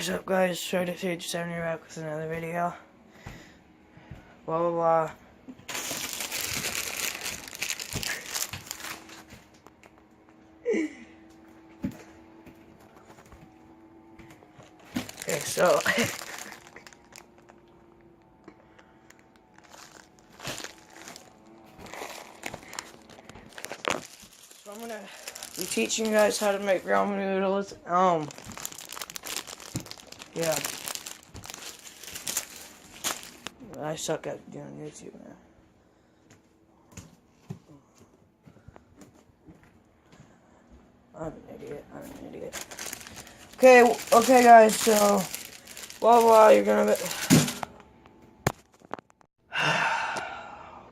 What's up, guys? Try to Sage 70 back with another video. Blah blah blah. Okay, so I'm gonna be teaching you guys how to make ramen noodles. Yeah. I suck at doing YouTube now. I'm an idiot. Okay guys, so blah blah, you're gonna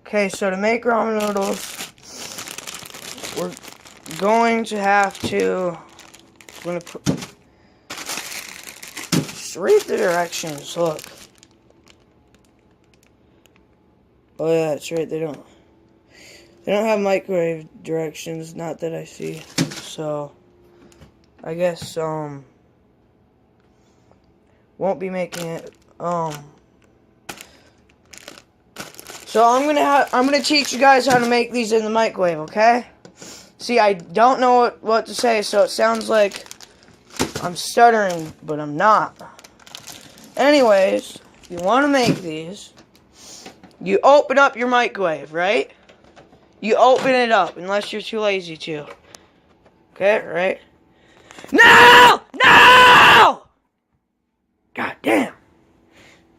Okay, so to make ramen noodles, we're going to have to just read the directions, look. Oh yeah, that's right, they don't have microwave directions, not that I see. So I guess won't be making it. So I'm gonna teach you guys how to make these in the microwave, okay? See, I don't know what to say, so it sounds like I'm stuttering, but I'm not. Anyways, if you want to make these, you open up your microwave, right? You open it up, unless you're too lazy to. Okay, right? No! No! God damn.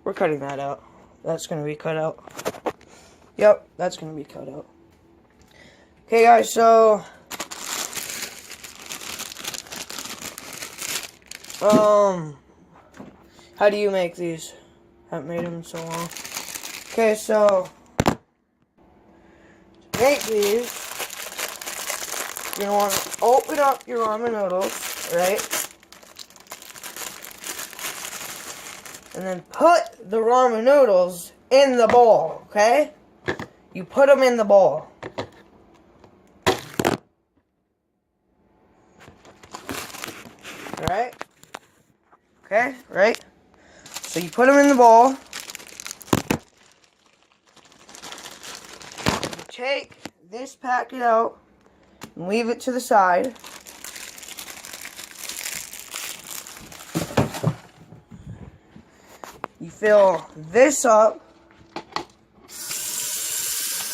We're cutting that out. That's gonna be cut out. Yep, that's gonna be cut out. Okay, guys, so how do you make these? Haven't made them in so long. Okay, so to make these, you're gonna want to open up your ramen noodles, right? And then put the ramen noodles in the bowl, okay? You put them in the bowl. Alright? Okay, right? So you put them in the bowl. You take this packet out and leave it to the side. You fill this up.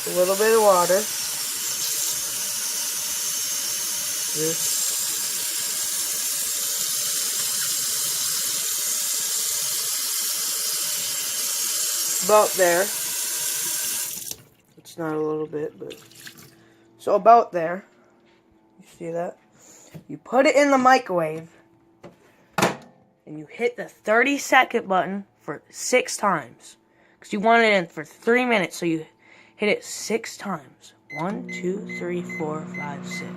A little bit of water. This. About there. It's not a little bit, but so about there. You see that? You put it in the microwave and you hit the 30-second button for 6 times. Because you want it in for 3 minutes, so you hit it 6 times. 1, 2, 3, 4, 5, 6.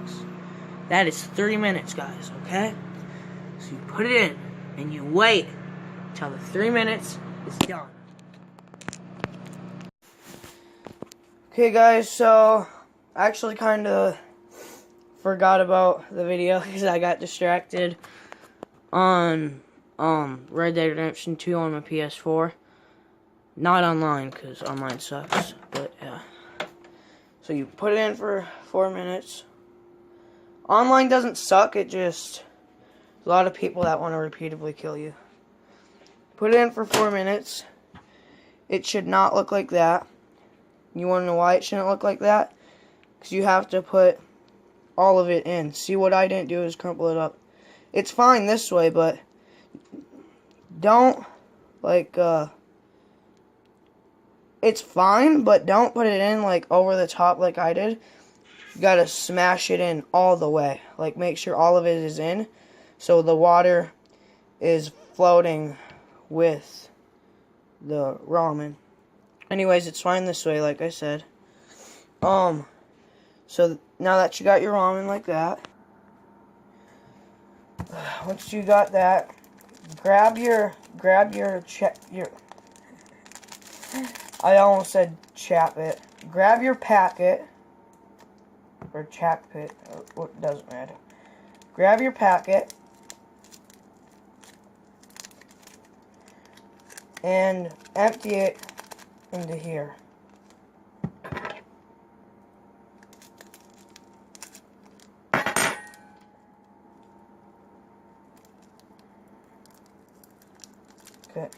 That is 3 minutes, guys, okay? So you put it in and you wait till the 3 minutes is done. Okay guys, so I actually kind of forgot about the video because I got distracted on Red Dead Redemption 2 on my PS4. Not online because online sucks, but yeah. So you put it in for 4 minutes. Online doesn't suck, it just a lot of people that want to repeatedly kill you. Put it in for 4 minutes. It should not look like that. You want to know why it shouldn't look like that? Because you have to put all of it in. See, what I didn't do is crumple it up. It's fine this way, but don't, it's fine, but don't put it in, over the top like I did. You gotta smash it in all the way. Make sure all of it is in, so the water is floating with the ramen. Anyways, it's fine this way, like I said. So now that you got your ramen like that, once you got that, grab your I almost said chap it. Grab your packet, or chap it, it doesn't matter. Grab your packet, and empty it into here. Okay.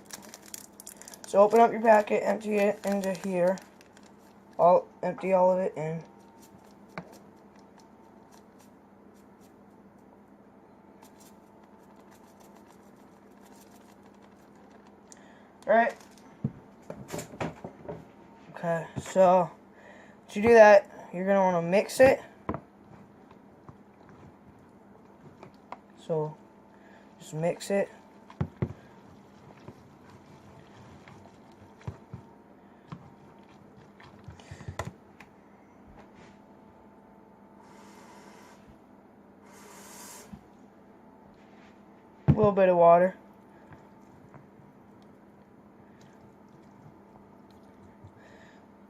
So open up your packet, empty it into here. Empty all of it in. Alright. Okay, so to do that, you're going to want to mix it. So just mix it. A little bit of water.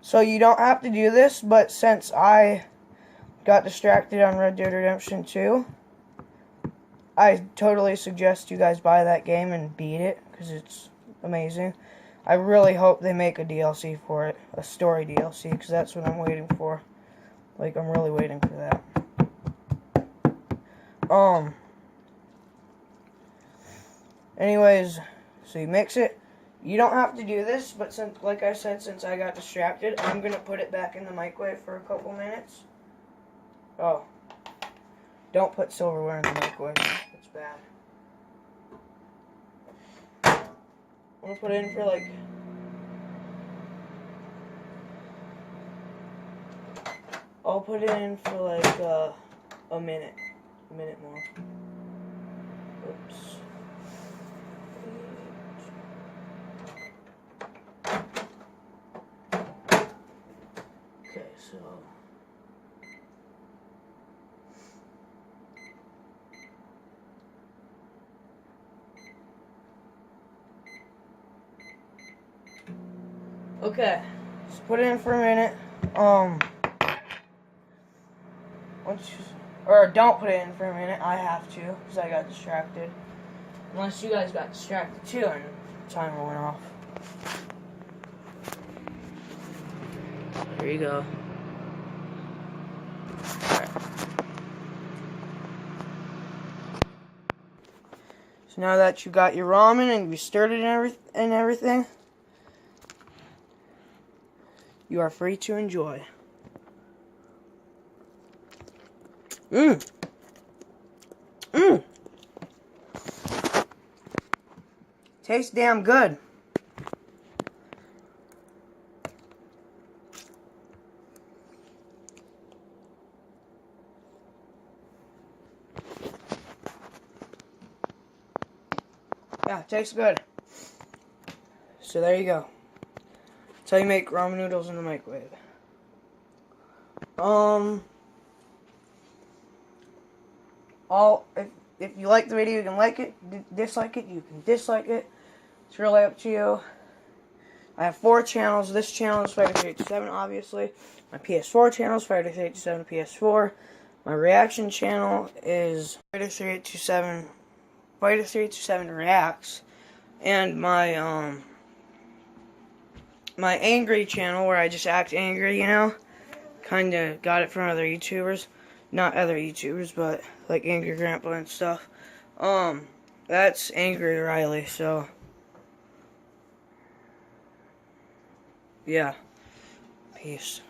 So you don't have to do this, but since I got distracted on Red Dead Redemption 2, I totally suggest you guys buy that game and beat it, because it's amazing. I really hope they make a DLC for it, a story DLC, because that's what I'm waiting for. Like, I'm really waiting for that. Anyways, so you mix it. You don't have to do this, but since, like I said, since I got distracted, I'm going to put it back in the microwave for a couple minutes. Oh. Don't put silverware in the microwave. It's bad. I'm going to put it in for like... I'll put it in for like a minute. A minute more. Oops. Okay, so... Okay, just put it in for a minute. Or don't put it in for a minute. I have to, because I got distracted. Unless you guys got distracted too and the timer went off. There you go. Alright. So now that you got your ramen and you stirred it and everything, you are free to enjoy. Mmm. Mmm. Tastes damn good. Yeah, tastes good. So there you go. That's how you make ramen noodles in the microwave. If you like the video, you can like it. Dislike it, you can dislike it. It's really up to you. I have 4 channels. This channel is Fighter387, obviously. My PS4 channel is Fighter387 PS4. My reaction channel is Fighter387 Reacts. And my my angry channel, where I just act angry, you know, kinda got it from other YouTubers. Not other YouTubers, but like Angry Grandpa and stuff. That's Angry Riley, so yeah. Peace.